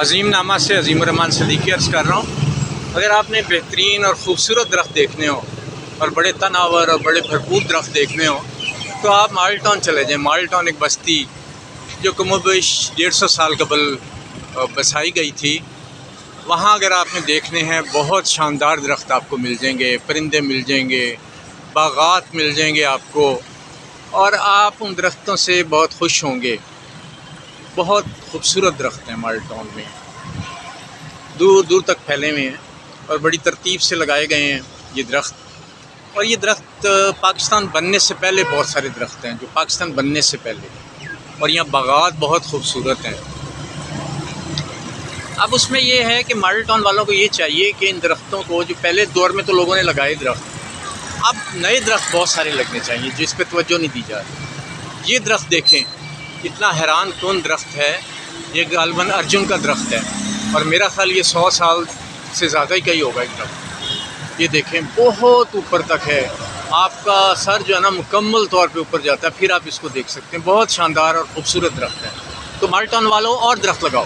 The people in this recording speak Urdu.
عظیم نامہ سے عظیم الرحمان صدیقی عرض کر رہا ہوں، اگر آپ نے بہترین اور خوبصورت درخت دیکھنے ہو اور بڑے تناور اور بڑے بھرپور درخت دیکھنے ہو تو آپ مال ٹاؤن چلے جائیں۔ مال ٹاؤن ایک بستی جو کم و بیش 150 سال قبل بسائی گئی تھی، وہاں اگر آپ نے دیکھنے ہیں بہت شاندار درخت آپ کو مل جائیں گے، پرندے مل جائیں گے، باغات مل جائیں گے آپ کو، اور آپ ان درختوں سے بہت خوش ہوں گے۔ بہت خوبصورت درخت ہیں مال ٹاؤن میں، دور دور تک پھیلے ہوئے ہیں اور بڑی ترتیب سے لگائے گئے ہیں یہ درخت۔ اور یہ درخت پاکستان بننے سے پہلے بہت سارے درخت ہیں جو پاکستان بننے سے پہلے، اور یہاں باغات بہت خوبصورت ہیں۔ اب اس میں یہ ہے کہ ماڈل ٹاؤن والوں کو یہ چاہیے کہ ان درختوں کو، جو پہلے دور میں تو لوگوں نے لگائے درخت، اب نئے درخت بہت سارے لگنے چاہیے جس پہ توجہ نہیں دی جا رہی۔ یہ درخت دیکھیں، اتنا حیران کن درخت ہے، یہ غالباً ارجن کا درخت ہے، اور میرا خیال یہ 100 سال سے زیادہ ہی کا ہی ہوگا ایک درخت۔ یہ دیکھیں بہت اوپر تک ہے، آپ کا سر جو ہے نا مکمل طور پہ اوپر جاتا ہے، پھر آپ اس کو دیکھ سکتے ہیں۔ بہت شاندار اور خوبصورت درخت ہے۔ تو مال ٹاؤن والوں اور درخت لگاؤ۔